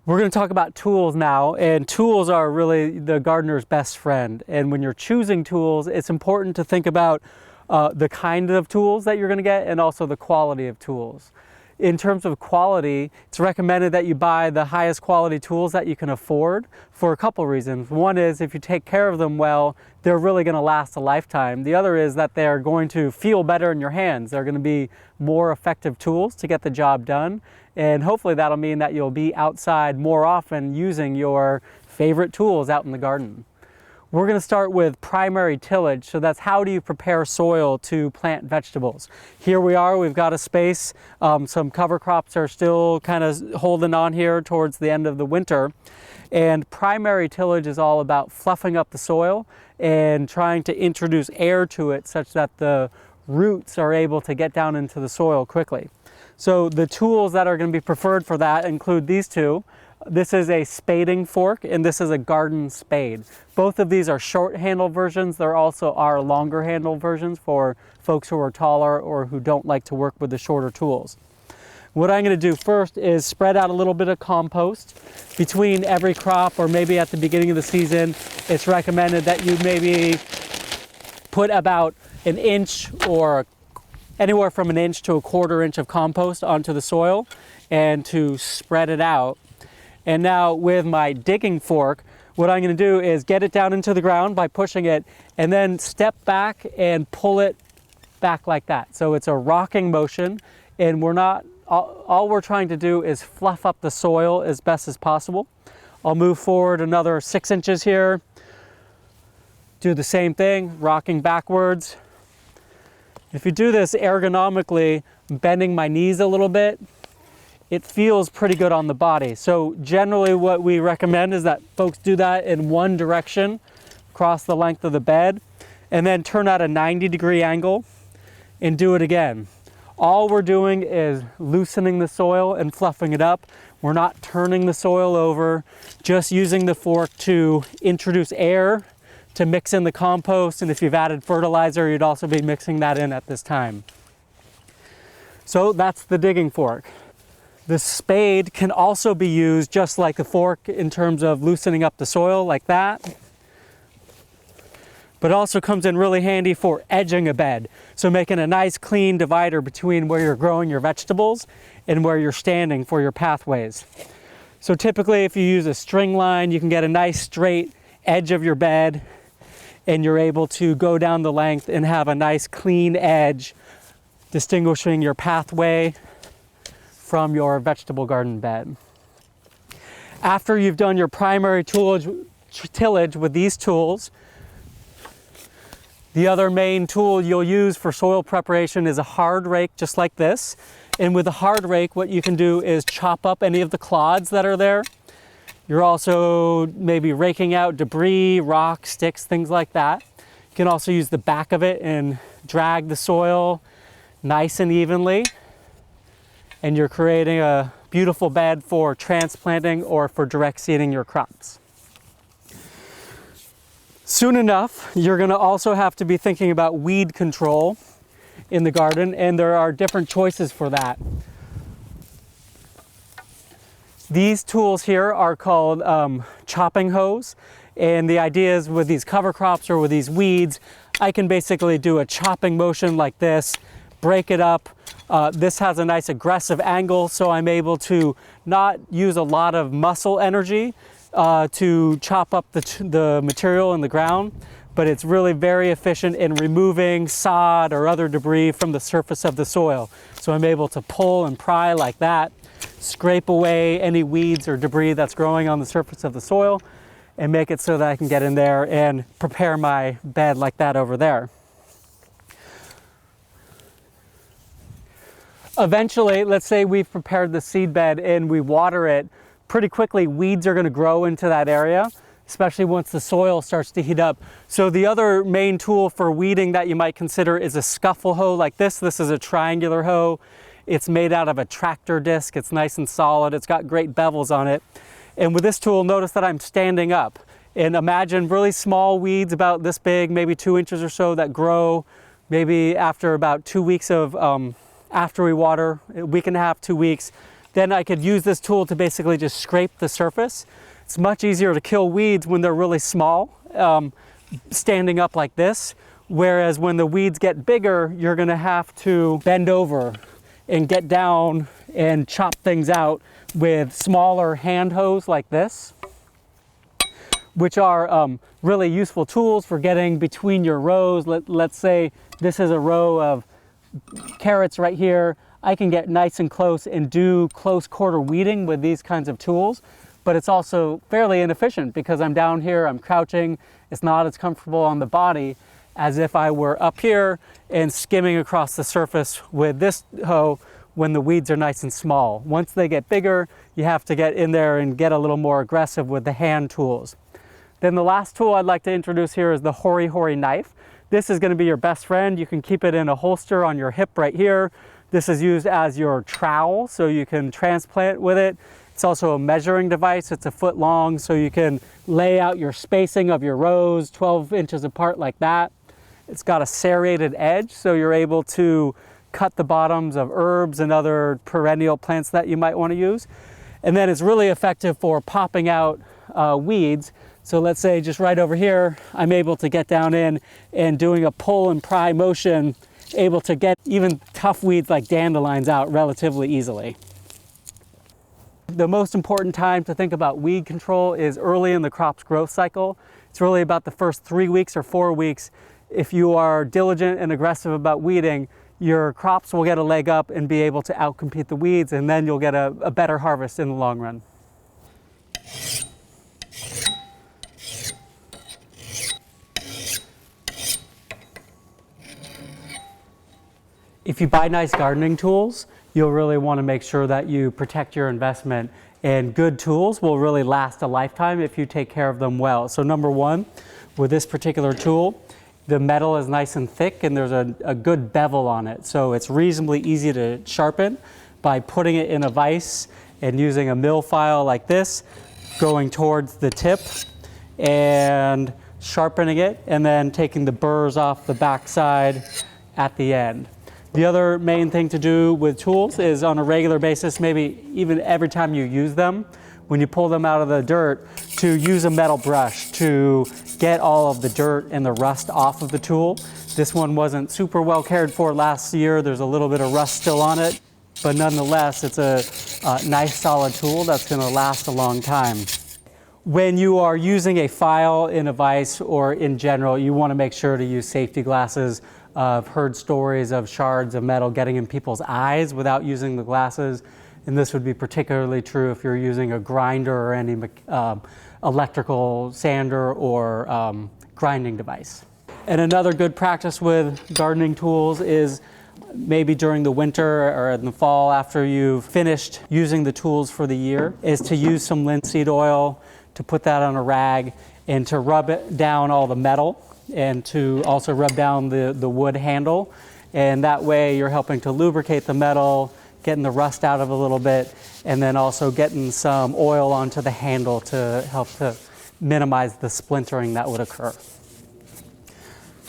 We're going to talk about tools now, and tools are really the gardener's best friend. And when you're choosing tools, it's important to think about the kind of tools that you're going to get and also the quality of tools. In terms of quality, it's recommended that you buy the highest quality tools that you can afford for a couple reasons. One is if you take care of them well, they're really going to last a lifetime. The other is that they're going to feel better in your hands. They're going to be more effective tools to get the job done. And hopefully that'll mean that you'll be outside more often using your favorite tools out in the garden. We're going to start with primary tillage. So that's how do you prepare soil to plant vegetables. Here we are, we've got a space. Some cover crops are still kind of holding on here towards the end of the winter. And primary tillage is all about fluffing up the soil and trying to introduce air to it such that the roots are able to get down into the soil quickly. So the tools that are going to be preferred for that include these two. This is a spading fork and this is a garden spade. Both of these are short handle versions. There also are longer handle versions for folks who are taller or who don't like to work with the shorter tools. What I'm going to do first is spread out a little bit of compost between every crop, or maybe at the beginning of the season. It's recommended that you maybe put about an inch or anywhere from an inch to a quarter inch of compost onto the soil and to spread it out. And now with my digging fork, what I'm going to do is get it down into the ground by pushing it and then step back and pull it back like that. So it's a rocking motion, and all we're trying to do is fluff up the soil as best as possible. I'll move forward another 6 inches here. Do the same thing, rocking backwards. If you do this ergonomically, bending my knees a little bit, it feels pretty good on the body. So generally what we recommend is that folks do that in one direction across the length of the bed, and then turn at a 90-degree angle and do it again. All we're doing is loosening the soil and fluffing it up. We're not turning the soil over, just using the fork to introduce air to mix in the compost, and if you've added fertilizer, you'd also be mixing that in at this time. So that's the digging fork. The spade can also be used just like the fork in terms of loosening up the soil like that, but also comes in really handy for edging a bed. So making a nice clean divider between where you're growing your vegetables and where you're standing for your pathways. So typically if you use a string line, you can get a nice straight edge of your bed, and you're able to go down the length and have a nice clean edge distinguishing your pathway from your vegetable garden bed. After you've done your primary tillage with these tools, the other main tool you'll use for soil preparation is a hard rake, just like this. And with a hard rake, what you can do is chop up any of the clods that are there. You're also maybe raking out debris, rocks, sticks, things like that. You can also use the back of it and drag the soil nice and evenly. And you're creating a beautiful bed for transplanting or for direct seeding your crops. Soon enough, you're going to also have to be thinking about weed control in the garden, and there are different choices for that. These tools here are called chopping hoes, and the idea is with these cover crops or with these weeds, I can basically do a chopping motion like this, break it up. This has a nice aggressive angle, so I'm able to not use a lot of muscle energy to chop up the material in the ground, but it's really very efficient in removing sod or other debris from the surface of the soil. So I'm able to pull and pry like that, scrape away any weeds or debris that's growing on the surface of the soil, and make it so that I can get in there and prepare my bed like that over there. Eventually, let's say we've prepared the seed bed and we water it, pretty quickly weeds are going to grow into that area, especially once the soil starts to heat up. So the other main tool for weeding that you might consider is a scuffle hoe like this. This is a triangular hoe. It's made out of a tractor disc. It's nice and solid. It's got great bevels on it. And with this tool, notice that I'm standing up. And imagine really small weeds about this big, maybe 2 inches or so, that grow maybe after about 2 weeks of, after we water, a week and a half, 2 weeks, then I could use this tool to basically just scrape the surface. It's much easier to kill weeds when they're really small, standing up like this, whereas when the weeds get bigger, you're gonna have to bend over and get down and chop things out with smaller hand hoes like this, which are really useful tools for getting between your rows. Let's say this is a row of carrots right here. I can get nice and close and do close quarter weeding with these kinds of tools, but it's also fairly inefficient because I'm down here, I'm crouching, it's not as comfortable on the body as if I were up here and skimming across the surface with this hoe when the weeds are nice and small. Once they get bigger, you have to get in there and get a little more aggressive with the hand tools. Then the last tool I'd like to introduce here is the Hori Hori knife. This is going to be your best friend. You can keep it in a holster on your hip right here. This is used as your trowel, so you can transplant with it. It's also a measuring device. It's 1 foot long, so you can lay out your spacing of your rows 12 inches apart like that. It's got a serrated edge, so you're able to cut the bottoms of herbs and other perennial plants that you might want to use. And then it's really effective for popping out weeds. So let's say just right over here, I'm able to get down in and doing a pull and pry motion, able to get even tough weeds like dandelions out relatively easily. The most important time to think about weed control is early in the crop's growth cycle. It's really about the first 3 weeks or 4 weeks. If you are diligent and aggressive about weeding, your crops will get a leg up and be able to outcompete the weeds, and then you'll get a better harvest in the long run. If you buy nice gardening tools, you'll really want to make sure that you protect your investment, and good tools will really last a lifetime if you take care of them well. So number one, with this particular tool, the metal is nice and thick and there's a good bevel on it. So it's reasonably easy to sharpen by putting it in a vise and using a mill file like this, going towards the tip and sharpening it, and then taking the burrs off the backside at the end. The other main thing to do with tools is on a regular basis, maybe even every time you use them, when you pull them out of the dirt, to use a metal brush to get all of the dirt and the rust off of the tool. This one wasn't super well cared for last year. There's a little bit of rust still on it, but nonetheless, it's a nice solid tool that's going to last a long time. When you are using a file in a vise or in general, you want to make sure to use safety glasses. I've heard stories of shards of metal getting in people's eyes without using the glasses, and this would be particularly true if you're using a grinder or any electrical sander or grinding device. And another good practice with gardening tools is maybe during the winter or in the fall after you've finished using the tools for the year, is to use some linseed oil, to put that on a rag and to rub it down all the metal, and to also rub down the wood handle. And that way you're helping to lubricate the metal, getting the rust out of it a little bit, and then also getting some oil onto the handle to help to minimize the splintering that would occur.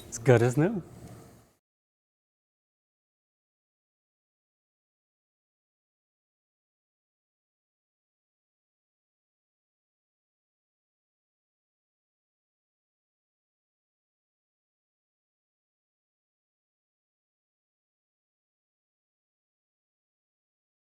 It's good as new.